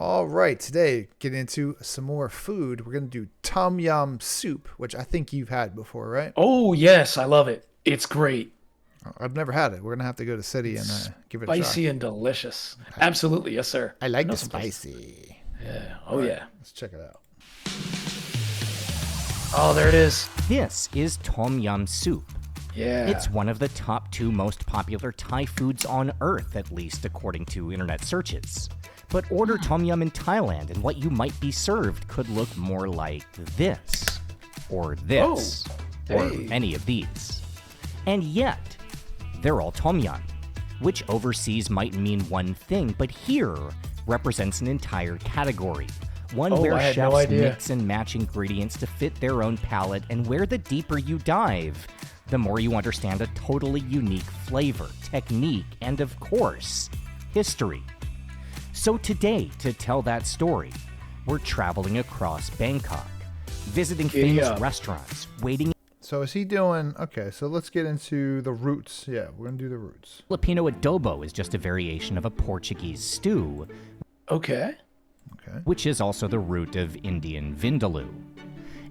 All right, today getting into some more food. We're gonna do tom yum soup, which I think you've had before, right? Oh, yes, I love it. It's great. I've never had it. We're gonna have to go to city and It's give it a try. spicy and delicious. Absolutely, yes, sir. I I like know the some places. spicy. Yeah. All Oh, right, yeah. let's check it out. Oh, there it is. This is Tom Yum Soup. Yeah. It's one of the top 2 most popular Thai foods on Earth, at least according to internet searches. But order Tom Yum in Thailand, and what you might be served could look more like this, or this, or hey. any of these. And yet, they're all Tom Yum, which overseas might mean one thing, but here represents an entire category. One Oh, where I had no chefs idea. mix and match ingredients to fit their own palate, and where the deeper you dive, the more you understand a totally unique flavor, technique, and of course, history. So today, to tell that story, we're traveling across Bangkok, visiting famous Yeah. restaurants, waiting So is he doing? Okay, so let's get into the roots. Yeah, we're gonna do the roots. Filipino adobo is just a variation of a Portuguese stew, Okay. Okay. which is also the root of Indian vindaloo.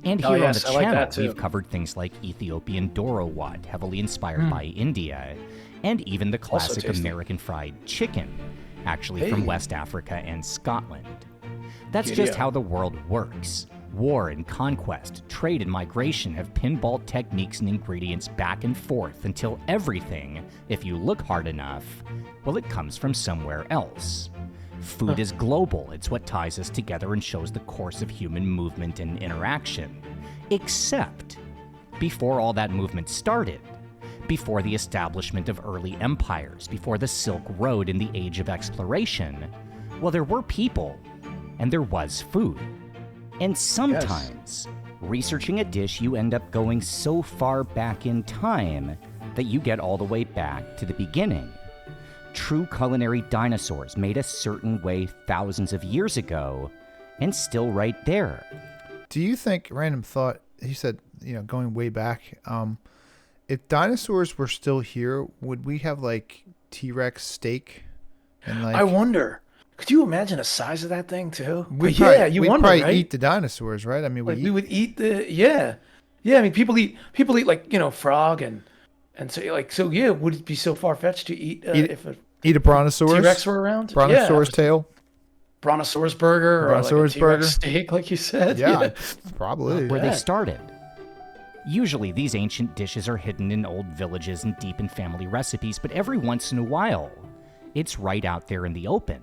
And Oh, here yes, on I the like channel, that too. we've covered things like Ethiopian Doro wat, heavily inspired by India, and even the classic tasty. American fried chicken, actually from Hey. West Africa and Scotland. That's Giddy just up. how the world works. War and conquest, trade and migration have pinballed techniques and ingredients back and forth until everything, if you look hard enough, well, it comes from somewhere else. Food is global. It's what ties us together and shows the course of human movement and interaction. Except, before all that movement started, before the establishment of early empires, before the Silk Road and the age of exploration, well, there were people, and there was food. And sometimes, researching a dish, you end up going so far back in time that you get all the way back to the beginning. True culinary dinosaurs made a certain way thousands of years ago, and still right there. Do you think, random thought, he said, going way back, if dinosaurs were still here, would we have like T-Rex steak? And like I wonder. Could you imagine the size of that thing too? we'd But yeah, you we'd wonder, probably right? eat the dinosaurs, right? I mean, Like we would eat I mean, people eat like frog and so yeah. Would it be so far fetched to eat if a eat a brontosaurus. T-Rex were around? Brontosaurus Yeah, tail. brontosaurus burger or Brontosaurus like a T-Rex burger. steak, like you said. Yeah, probably. Where Yeah. they started. Usually, these ancient dishes are hidden in old villages and deep in family recipes, but every once in a while, it's right out there in the open.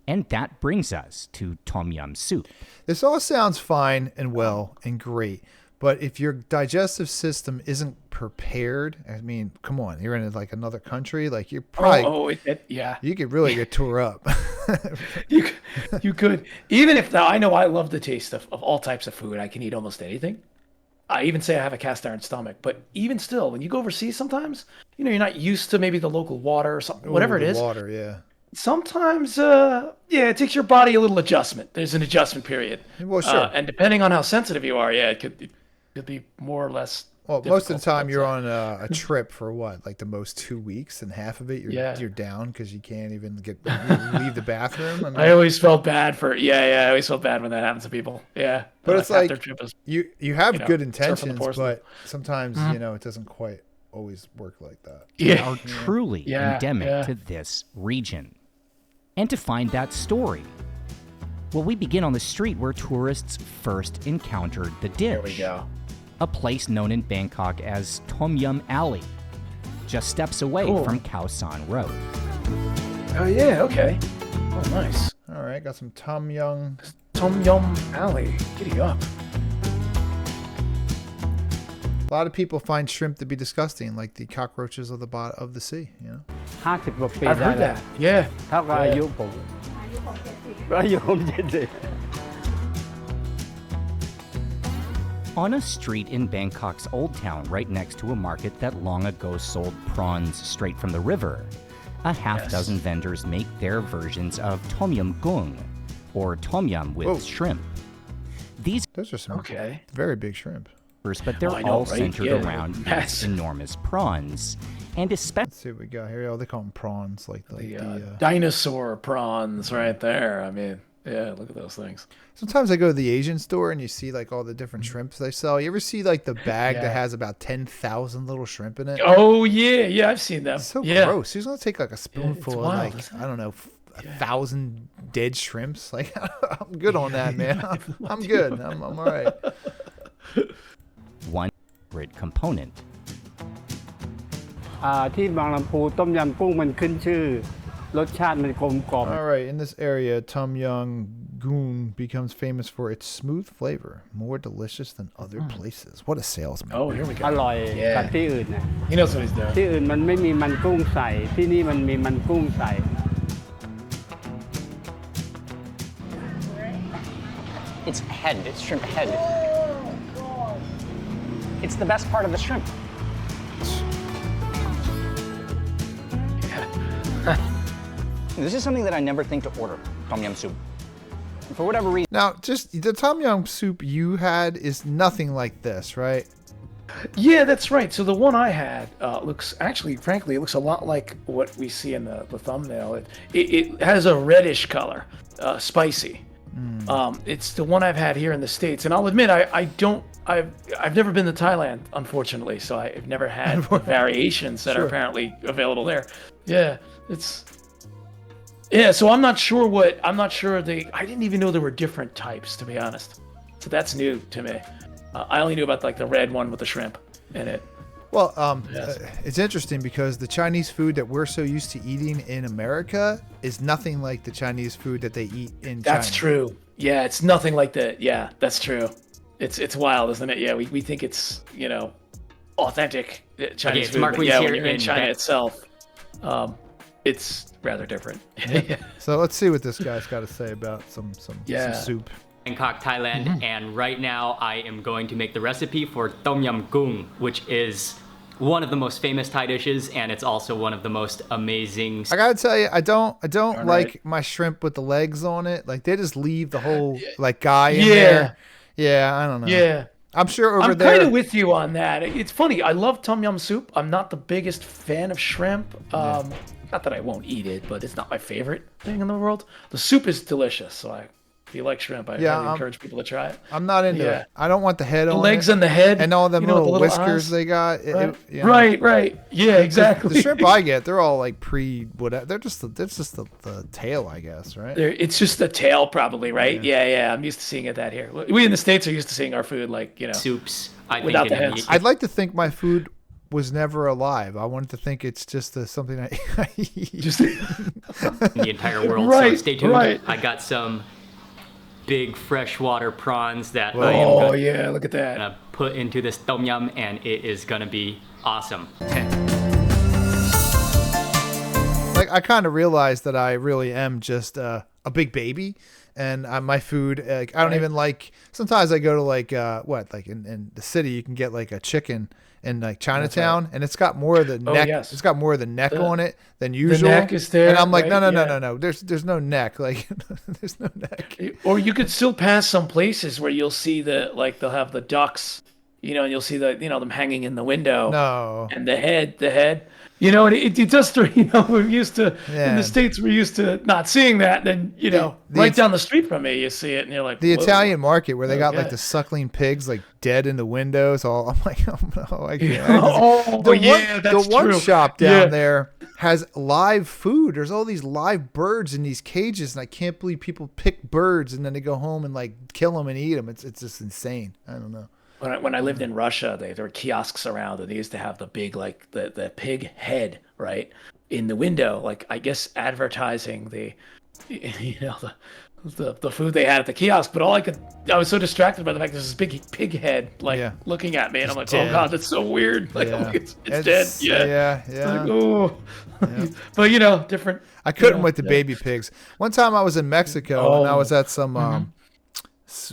And that brings us to Tom Yum soup. This all sounds fine and well and great, but if your digestive system isn't prepared, I mean, come on, you're in like another country, like you're probably Yeah. you could really get tore up. You could even if now I know I love the taste of all types of food. I can eat almost anything. I even say I have a cast iron stomach, but even still, when you go overseas, sometimes you're not used to maybe the local water or something, whatever Ooh, it the is. water, yeah. Sometimes, it takes your body a little adjustment. There's an adjustment period. Well, sure. And depending on how sensitive you are, it could be more or less. Well, most of the difficult, time but, you're on a trip for what, like the most 2 weeks, and half of it you're down because you can't even leave the bathroom. I mean, I always felt bad I always felt bad when that happens to people. Yeah, but it's half like their trip is, you have good surfing the intentions, porcelain. but sometimes it doesn't quite always work like that. They yeah. are truly Yeah, endemic yeah. to this region. And to find that story, well, we begin on the street where tourists first encountered the dish. There we go. A place known in Bangkok as Tom Yum Alley, just steps away Cool. from Khao San Road. Oh yeah, okay. Oh nice. All right, got some Tom Yum. Tom Yum Alley. Giddy up. A lot of people find shrimp to be disgusting, like the cockroaches of the sea.50 กว่าปี I've ได้ heard แล้ว that. Yeah. ถ้าว่าอายุผมอายุผม70 On a street in Bangkok's Old Town, right next to a market that long ago sold prawns straight from the river, a half Yes. dozen vendors make their versions of Tom Yum Goong, or Tom Yum with Whoa. shrimp. These Those are some Okay. very big shrimp. but they're I know, all right? centered Yeah, around these massive. enormous prawns, and especially Let's see what we got here. Oh, they call them prawns, like The the dinosaur prawns right there. I mean, Yeah, look at those things. Sometimes I go to the Asian store and you see like all the different shrimps they sell. You ever see like the bag that Yeah. has about 10,000 little shrimp in it? Oh yeah, I've seen them. It's so Yeah. gross. Who's gonna take like a spoonful of wild, like isn't I don't know 1,000 dead shrimps? Like I'm good on that, man. I'm good. I'm all right. One favorite component. ที่บางลำพูต้มยำกุ้งมันขึ้นชื่อรสชาติมันกลมกล่อม All right. In this area, Yum Goong becomes famous for its smooth flavor, more delicious than other places. What a salesman! Oh, here we อ go. ร่อยกับที่อื่นนะ He knows what he's doing. ที่อื่นมันไม่มีมันกุ้งใส่ที่นี่มันมีมันกุ้งใส่ It's head. It's shrimp head. It's the best part of the shrimp. This is something that I never think to order, tom yum soup. For whatever reason. Now, just the tom yum soup you had is nothing like this, right? Yeah, that's right. So the one I had looks actually, frankly, it looks a lot like what we see in the thumbnail. It has a reddish color, spicy. It's the one I've had here in the States, and I'll admit I've never been to Thailand, unfortunately, so I've never had the variations that are apparently available there. So I'm not sure I didn't even know there were different types, to be honest. So that's new to me. I only knew about like the red one with the shrimp in it. Well, it's interesting because the Chinese food that we're so used to eating in America is nothing like the Chinese food that they eat in China. That's true. Yeah, it's nothing like that. Yeah, that's true. It's wild, isn't it? Yeah, we think it's, authentic Chinese it's food. Mark But Wee's yeah, here when you're in in China Ba- itself, it's rather different. So let's see what this guy's got to say about some Yeah. soup. Bangkok, Thailand, and right now I am going to make the recipe for Tom Yum Goong, which is one of the most famous Thai dishes, and it's also one of the most amazing. I gotta tell you, I don't All like right. my shrimp with the legs on it. Like they just leave the whole like guy in Yeah. there. Yeah, I don't know. Yeah. I'm sure over I'm there. kind of with you on that. It's funny. I love tom yum soup. I'm not the biggest fan of shrimp. Not that I won't eat it, but it's not my favorite thing in the world. The soup is delicious, so if you like shrimp, I highly encourage people to try it. I'm not into Yeah. it. I don't want the head The on legs it. and the head, and all them with the little whiskers eyes. they got. Right. Yeah, exactly. The shrimp I get, they're all like whatever. They're just the tail, I guess, right? It's just the tail, probably, right? Yeah. I'm used to seeing it that here. We in the States are used to seeing our food like, Soups. I Without think the in heads. I'd like to think my food was never alive. I wanted to think it's just something I eat. just in the entire world. So Right, stay tuned. right. I got some big freshwater prawns that I Oh am yeah, look at that. gonna put into this tom yum, and it is gonna be awesome. Like I kind of realized that I really am just a big baby, and my food. I don't even like. Sometimes I go to like in the city you can get like a chicken in like Chinatown, and it's got more of the neck. yes. It's got more of the neck on it than usual. neck is there, and I'm like, right? no. There's no neck. Like there's no neck. Or you could still pass some places where you'll see they'll have the ducks, and you'll see them hanging in the window. No. And the head. And it just, we're used to, in the States, we're used to not seeing that. Then, right down the street from me, you see it and you're like, The whoa. Italian market where they got like Okay. the suckling pigs like dead in the windows. I'm like, oh no, I can't. That's the one true. shop down Yeah. there has live food. There's all these live birds in these cages, and I can't believe people pick birds and then they go home and like kill them and eat them. It's just insane. I don't know. When I lived in Russia, there were kiosks around, and they used to have the big, like the pig head, right, in the window, like I guess advertising the food they had at the kiosk. But I was so distracted by the fact there's this big pig head looking at me, and I'm like, dead. oh god, that's so weird. Like Yeah. it's dead. Yeah. Yeah. Like, oh. But different. I couldn't with the baby pigs. One time I was in Mexico and I was at some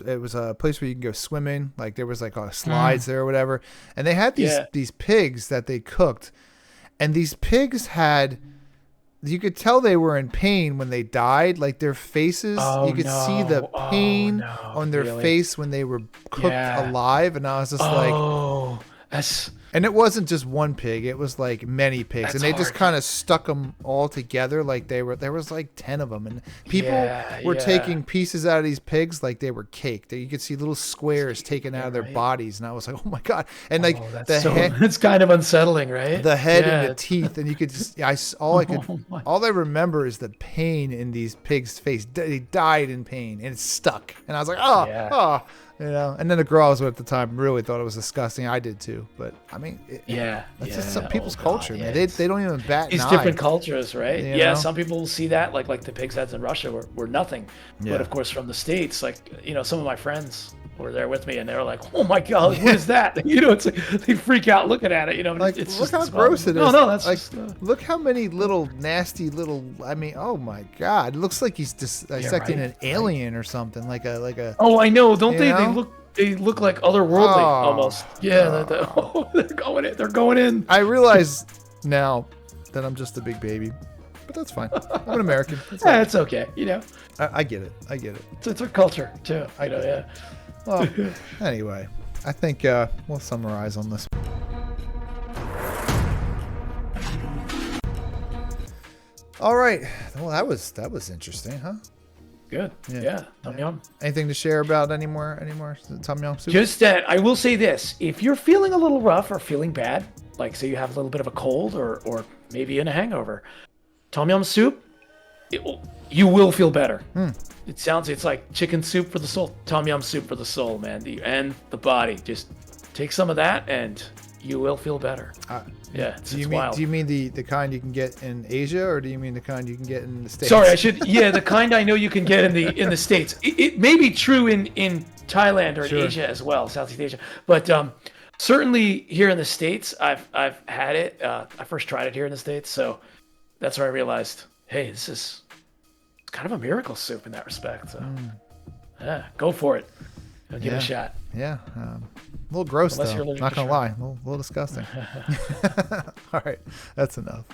it was a place where you can go swimming. Like there was like slides there or whatever, and they had these pigs that they cooked, and these pigs had. You could tell they were in pain when they died. Like their faces, you could see the pain on their face when they were cooked alive, and I was just like, And it wasn't just one pig; it was like many pigs, and they just kind of stuck them all together like they were. There was like 10 of them, and people were taking pieces out of these pigs like they were cake. You could see little squares taken out of their bodies, and I was like, "Oh my god!" And like the head, it's kind of unsettling, right? The head and the teeth, and you could just all I remember is the pain in these pigs' face. They died in pain, and it stuck, and I was like, "Oh." You know, and then the girl I was with at the time really thought it was disgusting. I did too, but I mean, that's just some people's culture, man. They don't even bat an eye. It's different cultures, right? You know? Some people will see that, like the pig's heads in Russia were nothing, but of course from the States, like some of my friends were there with me, and they were like, "Oh my god, what is that?" It's like they freak out looking at it. Like it's look just how gross it is. No, that's like just, look how many little nasty little. I mean, oh my god, it looks like he's just dissecting an alien or something, like a. Oh, I know, don't they? They look like otherworldly almost. Yeah, they're going in. I realize now that I'm just a big baby, but that's fine. I'm an American. It's okay. I get it. It's our culture too. Well, anyway, I think we'll summarize on this. All right. Well, that was interesting, huh? Good. Yeah. Tom yum. Anything to share about any more tom yum soup? Just that I will say this: if you're feeling a little rough or feeling bad, like say you have a little bit of a cold or maybe in a hangover, tom yum soup, you will feel better. It's like chicken soup for the soul, tom yum soup for the soul, man. And the body. Just take some of that and you will feel better. It's wild. Do you mean the kind you can get in Asia, or do you mean the kind you can get in the States? Sorry, the kind I know you can get in the States. It may be true in Thailand or in Asia as well, Southeast Asia. But certainly here in the States, I've had it. I first tried it here in the States, so that's where I realized, hey, this is kind of a miracle soup in that respect. So go for it. Give it a shot. Yeah. A little gross, though. Not going to lie. A little disgusting. All right. That's enough.